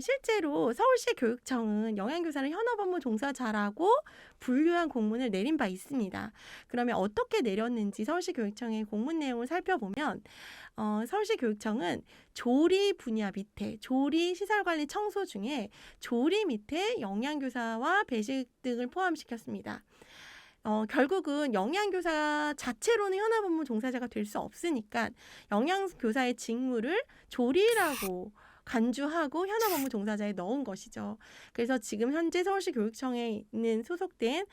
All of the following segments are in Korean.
실제로 서울시 교육청은 영양교사를 현업 업무 종사자라고 분류한 공문을 내린 바 있습니다. 그러면 어떻게 내렸는지 서울시 교육청의 공문 내용을 살펴보면 서울시 교육청은 조리 분야 밑에 조리 시설관리 청소 중에 조리 밑에 영양교사와 배식 등을 포함시켰습니다. 결국은 영양교사 자체로는 현업 업무 종사자가 될 수 없으니까 영양교사의 직무를 조리라고 간주하고 현업 업무 종사자에 넣은 것이죠. 그래서 지금 현재 서울시 교육청에 있는 소속된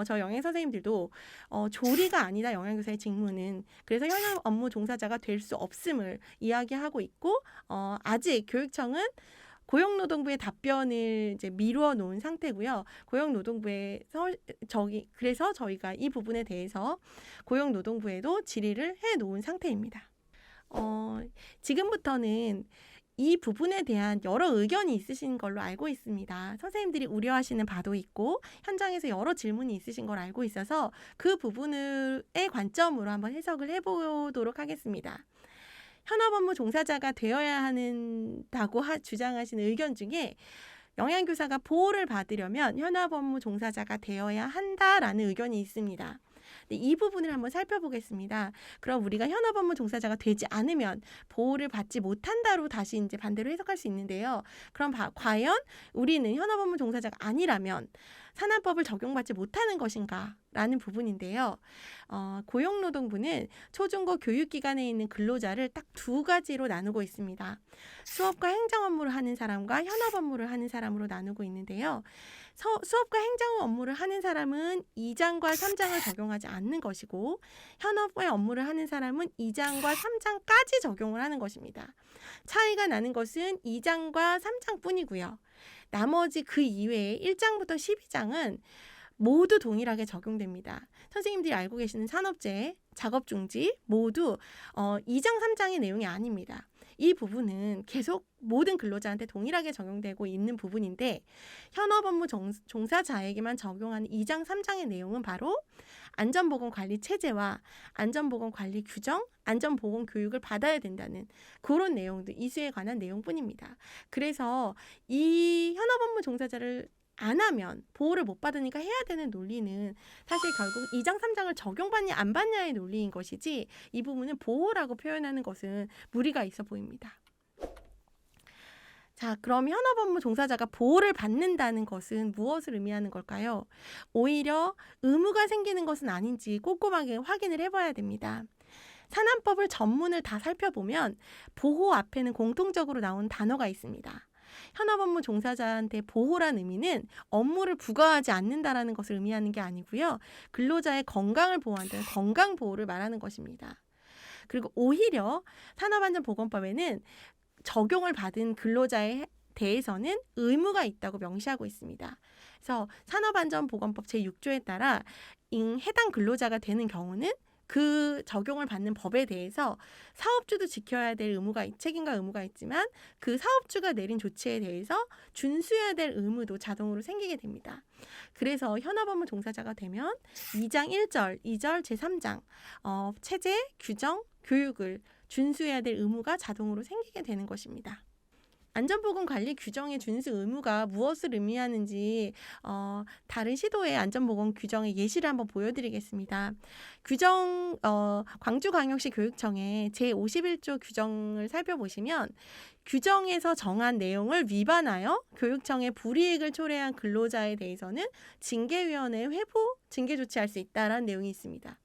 저 영양 선생님들도 조리가 아니다 영양교사의 직무는 그래서 현업 업무 종사자가 될 수 없음을 이야기하고 있고 아직 교육청은 고용노동부의 답변을 이제 미루어 놓은 상태고요. 고용노동부에서 그래서 저희가 이 부분에 대해서 고용노동부에도 질의를 해 놓은 상태입니다. 지금부터는 이 부분에 대한 여러 의견이 있으신 걸로 알고 있습니다. 선생님들이 우려하시는 바도 있고 현장에서 여러 질문이 있으신 걸 알고 있어서 그 부분의 관점으로 한번 해석을 해보도록 하겠습니다. 현업 업무 종사자가 되어야 한다고 주장하시는 의견 중에 영양교사가 보호를 받으려면 현업 업무 종사자가 되어야 한다라는 의견이 있습니다. 이 부분을 한번 살펴보겠습니다. 그럼 우리가 현업 업무 종사자가 되지 않으면 보호를 받지 못한다로 다시 이제 반대로 해석할 수 있는데요. 그럼 과연 우리는 현업 업무 종사자가 아니라면 산안법을 적용받지 못하는 것인가? 라는 부분인데요. 고용노동부는 초중고 교육기관에 있는 근로자를 딱 두 가지로 나누고 있습니다. 수업과 행정 업무를 하는 사람과 현업 업무를 하는 사람으로 나누고 있는데요. 수업과 행정 업무를 하는 사람은 2장과 3장을 적용하지 않는 것이고 현업의 업무를 하는 사람은 2장과 3장까지 적용을 하는 것입니다. 차이가 나는 것은 2장과 3장 뿐이고요. 나머지 그 이외에 1장부터 12장은 모두 동일하게 적용됩니다. 선생님들이 알고 계시는 산업재해, 작업중지 모두 2장, 3장의 내용이 아닙니다. 이 부분은 계속 모든 근로자한테 동일하게 적용되고 있는 부분인데 현업 업무 종사자에게만 적용하는 2장, 3장의 내용은 바로 안전보건관리체제와 안전보건관리 규정, 안전보건교육을 받아야 된다는 그런 내용들, 이수에 관한 내용뿐입니다. 그래서 이 현업 업무 종사자를 안 하면 보호를 못 받으니까 해야 되는 논리는 사실 결국 2장, 3장을 적용받냐 안 받냐의 논리인 것이지 이 부분은 보호라고 표현하는 것은 무리가 있어 보입니다. 자, 그럼 현업 업무 종사자가 보호를 받는다는 것은 무엇을 의미하는 걸까요? 오히려 의무가 생기는 것은 아닌지 꼼꼼하게 확인을 해봐야 됩니다. 산안법을 전문을 다 살펴보면 보호 앞에는 공통적으로 나온 단어가 있습니다. 현업 업무 종사자한테 보호란 의미는 업무를 부과하지 않는다라는 것을 의미하는 게 아니고요. 근로자의 건강을 보호한다는 건강 보호를 말하는 것입니다. 그리고 오히려 산업안전보건법에는 적용을 받은 근로자에 대해서는 의무가 있다고 명시하고 있습니다. 그래서 산업안전보건법 제6조에 따라 해당 근로자가 되는 경우는 그 적용을 받는 법에 대해서 사업주도 지켜야 될 책임과 의무가 있지만 그 사업주가 내린 조치에 대해서 준수해야 될 의무도 자동으로 생기게 됩니다. 그래서 현업 업무 종사자가 되면 2장 1절, 2절 제3장 체제, 규정, 교육을 준수해야 될 의무가 자동으로 생기게 되는 것입니다. 안전보건관리 규정의 준수 의무가 무엇을 의미하는지 다른 시도의 안전보건 규정의 예시를 한번 보여드리겠습니다. 규정 광주광역시 교육청의 제51조 규정을 살펴보시면 규정에서 정한 내용을 위반하여 교육청에 불이익을 초래한 근로자에 대해서는 징계위원회에 회부 징계 조치할 수 있다라는 내용이 있습니다.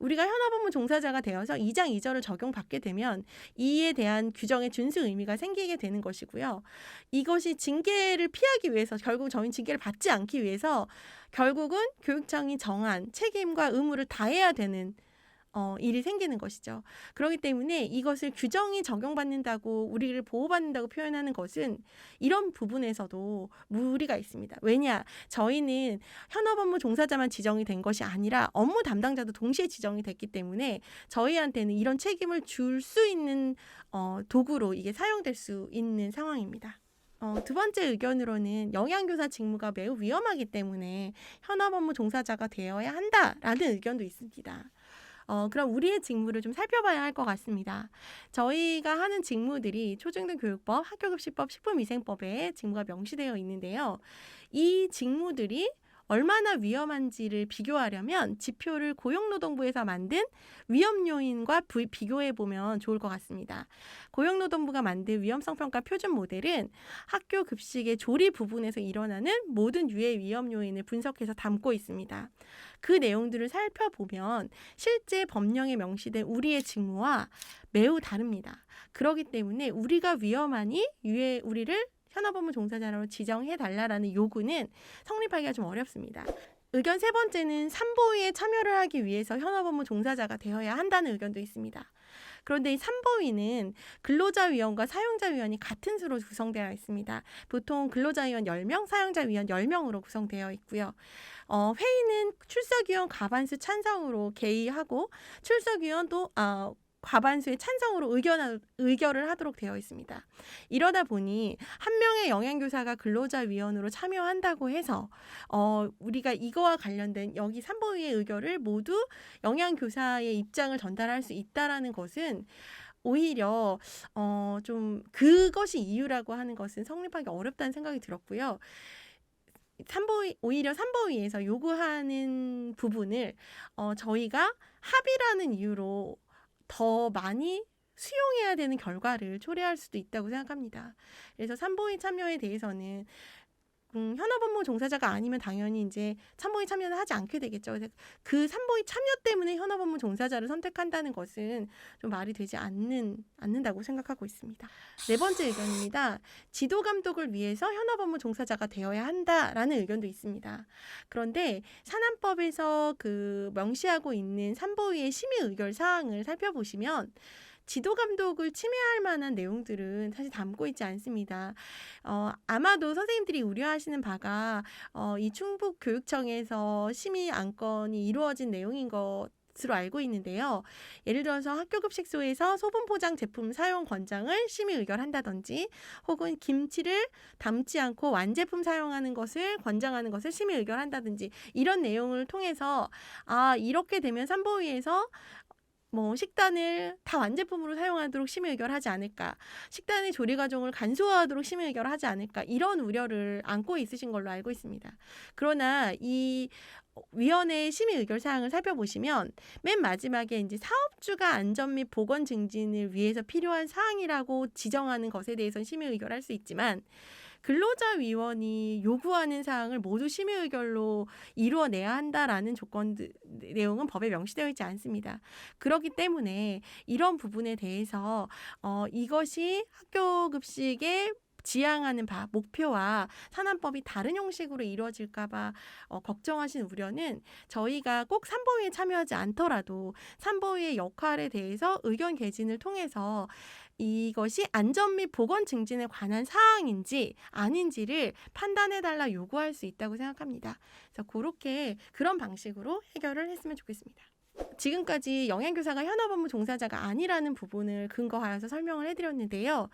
우리가 현업 업무 종사자가 되어서 2장 2절을 적용받게 되면 이에 대한 규정의 준수 의미가 생기게 되는 것이고요. 이것이 징계를 피하기 위해서 결국 저희는 징계를 받지 않기 위해서 결국은 교육청이 정한 책임과 의무를 다해야 되는 일이 생기는 것이죠. 그렇기 때문에 이것을 규정이 적용받는다고 우리를 보호받는다고 표현하는 것은 이런 부분에서도 무리가 있습니다. 왜냐? 저희는 현업 업무 종사자만 지정이 된 것이 아니라 업무 담당자도 동시에 지정이 됐기 때문에 저희한테는 이런 책임을 줄 수 있는 도구로 이게 사용될 수 있는 상황입니다. 두 번째 의견으로는 영양교사 직무가 매우 위험하기 때문에 현업 업무 종사자가 되어야 한다라는 의견도 있습니다. 그럼 우리의 직무를 좀 살펴봐야 할 것 같습니다. 저희가 하는 직무들이 초중등교육법, 학교급식법, 식품위생법에 직무가 명시되어 있는데요. 이 직무들이 얼마나 위험한지를 비교하려면 지표를 고용노동부에서 만든 위험 요인과 비교해 보면 좋을 것 같습니다. 고용노동부가 만든 위험성평가 표준 모델은 학교 급식의 조리 부분에서 일어나는 모든 유해 위험 요인을 분석해서 담고 있습니다. 그 내용들을 살펴보면 실제 법령에 명시된 우리의 직무와 매우 다릅니다. 그렇기 때문에 우리가 위험하니 우리를 현업업무 종사자로 지정해달라는 요구는 성립하기가 좀 어렵습니다. 의견 세 번째는 삼보위에 참여를 하기 위해서 현업업무 종사자가 되어야 한다는 의견도 있습니다. 그런데 이 삼보위는 근로자위원과 사용자위원이 같은 수로 구성되어 있습니다. 보통 근로자위원 10명, 사용자위원 10명으로 구성되어 있고요. 회의는 출석위원 과반수 찬성으로 개의하고 출석위원도 과반수의 찬성으로 의결을 하도록 되어 있습니다. 이러다 보니 한 명의 영양교사가 근로자위원으로 참여한다고 해서 우리가 이거와 관련된 여기 삼보위의 의결을 모두 영양교사의 입장을 전달할 수 있다라는 것은 오히려 좀 그것이 이유라고 하는 것은 성립하기 어렵다는 생각이 들었고요. 오히려 삼보위에서 요구하는 부분을 저희가 합의라는 이유로 더 많이 수용해야 되는 결과를 초래할 수도 있다고 생각합니다. 그래서 삼보위 참여에 대해서는 현업업무 종사자가 아니면 당연히 이제 삼보위 참여는 하지 않게 되겠죠. 그래서 그 삼보위 참여 때문에 현업업무 종사자를 선택한다는 것은 좀 말이 되지 않는다고 생각하고 있습니다. 네 번째 의견입니다. 지도 감독을 위해서 현업업무 종사자가 되어야 한다라는 의견도 있습니다. 그런데 산안법에서 명시하고 있는 삼보위의 심의 의결 사항을 살펴보시면 지도 감독을 침해할 만한 내용들은 사실 담고 있지 않습니다. 아마도 선생님들이 우려하시는 바가 이 충북교육청에서 심의 안건이 이루어진 내용인 것으로 알고 있는데요. 예를 들어서 학교급식소에서 소분포장 제품 사용 권장을 심의 의결한다든지 혹은 김치를 담지 않고 완제품 사용하는 것을 권장하는 것을 심의 의결한다든지 이런 내용을 통해서 이렇게 되면 삼보위에서 식단을 다 완제품으로 사용하도록 심의 의결하지 않을까, 식단의 조리 과정을 간소화하도록 심의 의결하지 않을까, 이런 우려를 안고 있으신 걸로 알고 있습니다. 그러나 이 위원회의 심의 의결 사항을 살펴보시면 맨 마지막에 이제 사업주가 안전 및 보건 증진을 위해서 필요한 사항이라고 지정하는 것에 대해서는 심의 의결할 수 있지만 근로자위원이 요구하는 사항을 모두 심의 의결로 이루어내야 한다라는 내용은 법에 명시되어 있지 않습니다. 그렇기 때문에 이런 부분에 대해서 이것이 학교급식의 지향하는 바, 목표와 산안법이 다른 형식으로 이루어질까 봐 걱정하신 우려는 저희가 꼭 삼보위에 참여하지 않더라도 삼보위의 역할에 대해서 의견 개진을 통해서 이것이 안전 및 보건 증진에 관한 사항인지 아닌지를 판단해달라 요구할 수 있다고 생각합니다. 그래서 그런 방식으로 해결을 했으면 좋겠습니다. 지금까지 영양교사가 현업업무 종사자가 아니라는 부분을 근거하여서 설명을 해드렸는데요.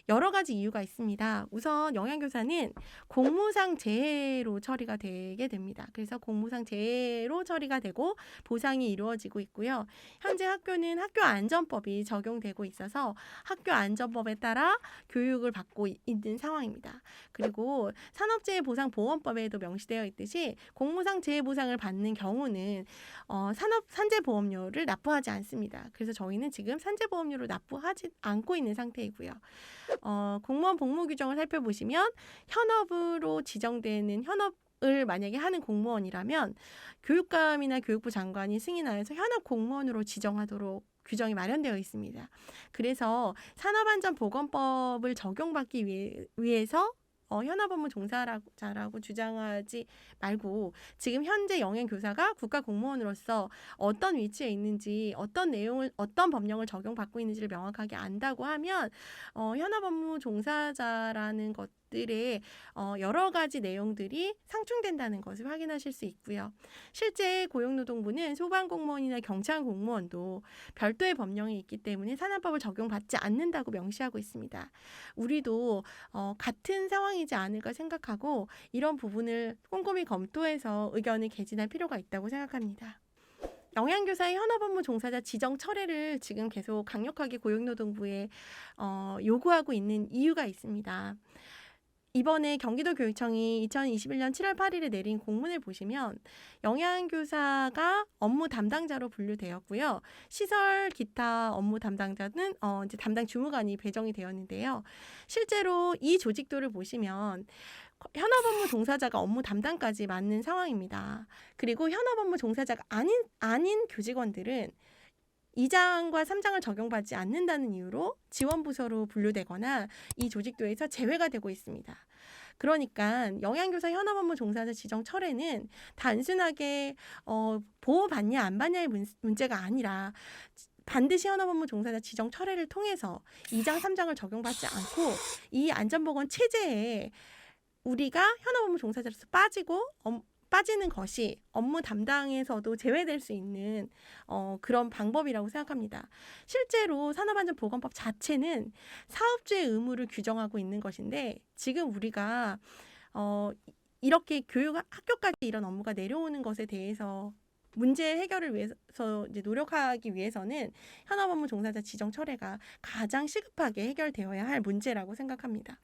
여러 가지 이유가 있습니다. 우선 영양교사는 공무상 재해로 처리가 되게 됩니다. 그래서 공무상 재해로 처리가 되고 보상이 이루어지고 있고요. 현재 학교는 학교안전법이 적용되고 있어서 학교안전법에 따라 교육을 받고 있는 상황입니다. 그리고 산업재해보상보험법에도 명시되어 있듯이 공무상 재해보상을 받는 경우는 산재보험료를 납부하지 않습니다. 그래서 저희는 지금 산재보험료를 납부하지 않고 있는 상태이고요. 공무원 복무 규정을 살펴보시면 현업으로 지정되는 현업을 만약에 하는 공무원이라면 교육감이나 교육부 장관이 승인하여서 현업 공무원으로 지정하도록 규정이 마련되어 있습니다. 그래서 산업안전보건법을 적용받기 위해서 현업업무 종사자라고 주장하지 말고 지금 현재 영양교사가 국가공무원으로서 어떤 위치에 있는지 어떤 법령을 적용받고 있는지를 명확하게 안다고 하면 현업업무 종사자라는 것들의 여러 가지 내용들이 상충된다는 것을 확인하실 수 있고요. 실제 고용노동부는 소방공무원이나 경찰공무원도 별도의 법령이 있기 때문에 산안법을 적용받지 않는다고 명시하고 있습니다. 우리도 같은 상황이지 않을까 생각하고 이런 부분을 꼼꼼히 검토해서 의견을 개진할 필요가 있다고 생각합니다. 영양교사의 현업 업무 종사자 지정 철회를 지금 계속 강력하게 고용노동부에 요구하고 있는 이유가 있습니다. 이번에 경기도교육청이 2021년 7월 8일에 내린 공문을 보시면 영양교사가 업무 담당자로 분류되었고요. 시설 기타 업무 담당자는 이제 담당 주무관이 배정이 되었는데요. 실제로 이 조직도를 보시면 현업 업무 종사자가 업무 담당까지 맡는 상황입니다. 그리고 현업 업무 종사자가 아닌 교직원들은 2장과 3장을 적용받지 않는다는 이유로 지원부서로 분류되거나 이 조직도에서 제외가 되고 있습니다. 그러니까 영양교사 현업 업무 종사자 지정 철회는 단순하게 보호받냐 안 받냐의 문제가 아니라 반드시 현업 업무 종사자 지정 철회를 통해서 2장, 3장을 적용받지 않고 이 안전보건 체제에 우리가 현업 업무 종사자로서 빠지는 것이 업무 담당에서도 제외될 수 있는 그런 방법이라고 생각합니다. 실제로 산업안전보건법 자체는 사업주의 의무를 규정하고 있는 것인데 지금 우리가 이렇게 학교까지 이런 업무가 내려오는 것에 대해서 문제 해결을 위해서 이제 노력하기 위해서는 현업 업무 종사자 지정 철회가 가장 시급하게 해결되어야 할 문제라고 생각합니다.